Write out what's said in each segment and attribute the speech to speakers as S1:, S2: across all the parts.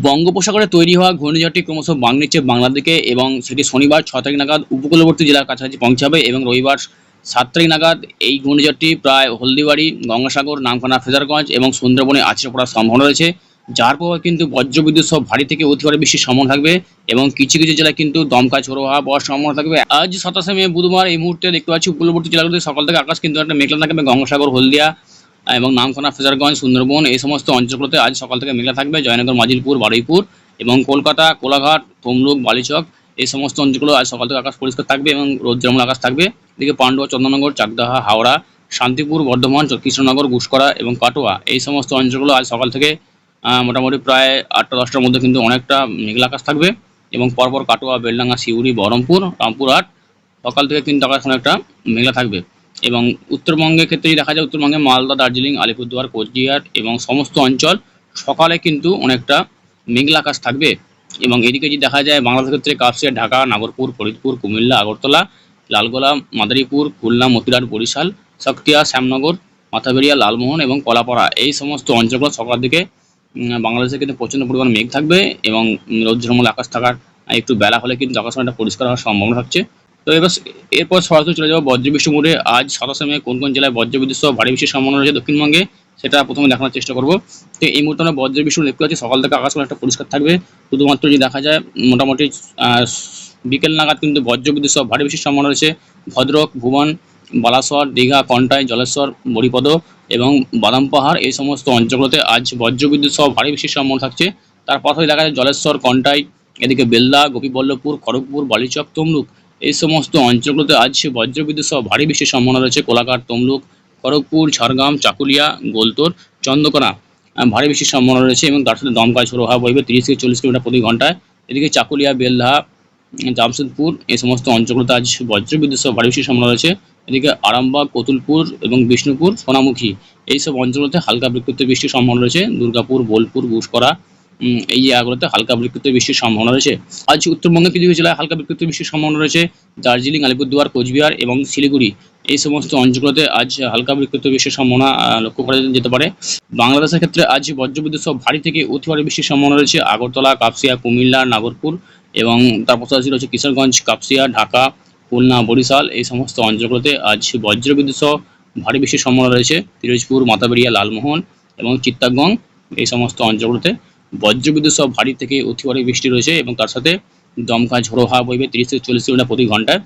S1: বঙ্গোপসাগরে তৈরি হওয়া ঘূর্ণিঝড়টি ক্রমশ বাঁক নিচ্ছে বাংলার দিকে এবং সেটি শনিবার 6 তারিখ নাগাদ উপকূলবর্তী জেলার কাছাকাছি পৌঁছাবে এবং রবিবার 7 তারিখ নাগাদ এই ঘূর্ণিঝড়টি প্রায় হলদিবাড়ি, গঙ্গাসাগর, নামখানা, ফ্রেজারগঞ্জ এবং সুন্দরবনে আছড়ে পড়ার সম্ভাবনা রয়েছে। যার প্রভাবে কিন্তু বজ্রবিদ্যুৎ সহ ভারী থেকে অতি ভারী বৃষ্টির সম্ভাবনা থাকবে এবং কিছু কিছু জেলায় কিন্তু দমকা ঝোড়ো হাওয়া বওয়ার সম্ভাবনা থাকবে। আজ 27শে মে বুধবার এই মুহূর্তে দেখতে পাচ্ছি উপকূলবর্তী জেলাগুলিতে সকাল থেকে আকাশ কিন্তু একটা মেঘলা থাকবে। গঙ্গাসাগর, হলদিয়া এবং নামখানা, ফ্রেজারগঞ্জ, সুন্দরবন এই সমস্ত অঞ্চলগুলোতে আজ সকাল থেকে মেঘলা থাকবে। জয়নগর, মাজিলপুর, বারুইপুর এবং কলকাতা, কোলাঘাট, তমলুক, বালিচক এই সমস্ত অঞ্চলগুলো আজ সকাল থেকে আকাশ পরিষ্কার থাকবে এবং রৌদ্রময় আকাশ থাকবে। এদিকে পান্ডুয়া, চন্দননগর, চাকদাহা, হাওড়া, শান্তিপুর, বর্ধমান, কৃষ্ণনগর, গুসকরা এবং কাটোয়া এই সমস্ত অঞ্চলগুলো আজ সকাল থেকে মোটামুটি প্রায় 8টা-10টার মধ্যে কিন্তু অনেকটা মেঘলা আকাশ থাকবে এবং পরপর কাটোয়া, বেলডাঙ্গা, সিউড়ি, বহরমপুর, রামপুরহাট সকাল থেকে কিন্তু আকাশ অনেকটা মেঘলা থাকবে। এবং উত্তরবঙ্গের ক্ষেত্রে যদি দেখা যায়, উত্তরবঙ্গে মালদা, দার্জিলিং, আলিপুরদুয়ার, কোচবিহার এবং সমস্ত অঞ্চল সকালে কিন্তু অনেকটা মেঘলা আকাশ থাকবে। এবং এদিকে যদি দেখা যায় বাংলাদেশের ক্ষেত্রে কাপসিয়া, ঢাকা, নাগরপুর, ফরিদপুর, কুমিল্লা, আগরতলা, লালগোলা, মাদারীপুর, খুলনা, মতিরাট, বরিশাল, সাকটিয়া, শ্যামনগর, মাথাবেড়িয়া, লালমোহন এবং কলাপাড়া এই সমস্ত অঞ্চলগুলো সকালের দিকে বাংলাদেশে কিন্তু প্রচণ্ড পরিমাণ মেঘ থাকবে এবং রৌদ্রময় আকাশ থাকার একটু বেলা হলে কিন্তু আকাশ অনেকটা পরিষ্কার হওয়ার সম্ভাবনা থাকছে। তো এরপর সরাসরি চলে যাবো বজ্রবৃষ্টি মোডে। আজ 27শে মে কোন কোন জেলায় বজ্রবিদ্যুৎ সহ ভারী বৃষ্টির সম্ভাবনা রয়েছে দক্ষিণবঙ্গে, সেটা প্রথমে দেখানোর চেষ্টা করব। তো এই মুহূর্তে আমরা বজ্রবৃষ্টি দেখতে পাচ্ছি সকাল থেকে আকাশ অনেকটা পরিষ্কার থাকবে। শুধুমাত্র যদি দেখা যায় মোটামুটি বিকেল নাগাদ কিন্তু বজ্রবিদ্যুৎ সহ ভারী বৃষ্টির সম্ভাবনা রয়েছে ভদ্রক, ভুবন, বালাসর, দীঘা, কন্টাই, জলেশ্বর, বরিপদ এবং বাদাম পাহাড় এই সমস্ত অঞ্চলগুলোতে আজ বজ্রবিদ্যুৎ সহ ভারী বৃষ্টির সম্ভাবনা থাকছে। তার পাশাপাশি দেখা যায় জলেশ্বর, কন্টাই, এদিকে বেলদা, গোপীবল্লভপুর, খড়গপুর, বালিচক, তমলুক এই সমস্ত অঞ্চলগুলোতে আজ বজ্রবিদ্যুৎ সহ ভারী বৃষ্টির সম্ভাবনা রয়েছে। কোলাঘাট, তমলুক, খড়গপুর, ঝাড়গ্রাম, চাকুলিয়া, গোলতোর, চন্দ্রকোনা ভারী বৃষ্টির সম্ভাবনা রয়েছে এবং তার সাথে দমকা ঝোড়ো হাওয়া বইবে 30 থেকে 40 কিলোমিটার প্রতি ঘন্টায়। এদিকে চাকুলিয়া, বেলদা, জামশেদপুর এই সমস্ত অঞ্চলগুলোতে আজ বজ্রবিদ্যুৎ সহ ভারী বৃষ্টির সম্ভাবনা রয়েছে। এদিকে আরামবাগ, কতুলপুর এবং বিষ্ণুপুর, সোনামুখী এইসব অঞ্চলগুলোতে হালকা বিক্ষিপ্ত বৃষ্টির সম্ভাবনা রয়েছে। দুর্গাপুর, বোলপুর, গুসকরা এই জায়গাগুলোতে হালকা বিক্ষিপ্ত বৃষ্টির সম্ভাবনা রয়েছে। আজ উত্তরবঙ্গের কিছু কিছু জেলায় হালকা বিক্ষিপ্ত বৃষ্টির সম্ভাবনা রয়েছে। দার্জিলিং, আলিপুরদুয়ার, কোচবিহার এবং শিলিগুড়ি এই সমস্ত অঞ্চলগুলোতে আজ হালকা বিক্ষিপ্ত বৃষ্টির সম্ভাবনা লক্ষ্য করা যেতে পারে। বাংলাদেশের ক্ষেত্রে আজ বজ্রবিদ্যুৎ সহ ভারী থেকে অতি ভারী বৃষ্টির সম্ভাবনা রয়েছে আগরতলা, কাপসিয়া, কুমিল্লা, নাগরপুর এবং তার পাশাপাশি রয়েছে কিশোরগঞ্জ, কাপসিয়া, ঢাকা, খুলনা, বরিশাল এই সমস্ত অঞ্চলগুলোতে আজ বজ্রবিদ্যুৎ সহ ভারী বৃষ্টির সম্ভাবনা রয়েছে। পিরোজপুর, মাথাবেড়িয়া, লালমোহন এবং চিত্তাগং এই সমস্ত অঞ্চলগুলোতে বজ্রবিদ্যুৎ সহ ভারী থেকে অতি ভারী বৃষ্টি রয়েছে এবং তার সাথে দমকা ঝোড়ো হাওয়া বইবে 30 থেকে 40 কিলোমিটার প্রতি ঘন্টায়।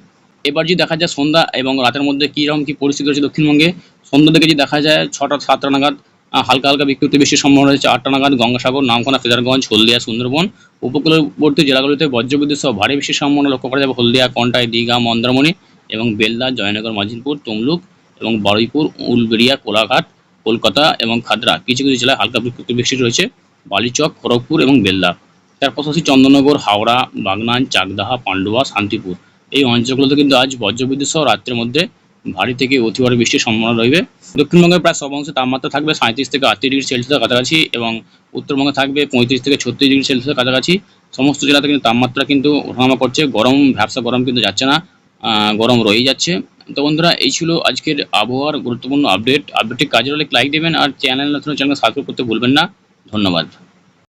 S1: এবার যদি দেখা যায় সন্ধ্যা এবং রাতের মধ্যে কীরকম কী পরিস্থিতি রয়েছে দক্ষিণবঙ্গে, সন্ধ্যা থেকে যদি দেখা যায় 6টা-7টা নাগাদ হালকা হালকা বিক্ষিপ্ত বৃষ্টির সম্ভাবনা রয়েছে। 8টা নাগাদ গঙ্গাসাগর, নামখানা, ফ্রেজারগঞ্জ, হলদিয়া, সুন্দরবন উপকূলবর্তী জেলাগুলিতে বজ্রবিদ্যুৎ সহ ভারী বৃষ্টির সম্ভাবনা লক্ষ্য করা যাবে। হলদিয়া, কন্টাই, দীঘা, মন্দারমণি এবং বেলদা, জয়নগর, মাজিলপুর, তমলুক এবং বারুইপুর, উলবেড়িয়া, কোলাঘাট, কলকাতা এবং খাদরা কিছু কিছু জেলায় হালকা বিক্ষিপ্ত বৃষ্টি রয়েছে। বালিচক, খড়গপুর এবং বেলদা। তার পাশাপাশি চন্দননগর, হাওড়া, বাগনান, চাকদাহা, পান্ডুয়া, শান্তিপুর এই অঞ্চলগুলোতে কিন্তু আজ বজ্রবিদ্যুৎ সহ রাত্রের মধ্যে ভারী থেকে অতি ভারী বৃষ্টির সম্ভাবনা রয়েছে। দক্ষিণবঙ্গের প্রায় সব অংশে তাপমাত্রা থাকবে 37 থেকে 38 ডিগ্রি সেলসিয়াসের কাছাকাছি এবং উত্তরবঙ্গে থাকবে 35 থেকে 36 ডিগ্রি সেলসিয়াসের কাছাকাছি। সমস্ত জেলাতে কিন্তু তাপমাত্রা কিন্তু ওঠানামা করছে, গরম ভ্যাবসা গরম কিন্তু যাচ্ছে না, গরম রয়েই যাচ্ছে। তো বন্ধুরা, এই ছিল আজকের আবহাওয়ার গুরুত্বপূর্ণ আপডেটটি কাজে হলে লাইক দেবেন আর চ্যানেলকে সাবস্ক্রাইব করতে ভুলবেন না। ধন্যবাদ।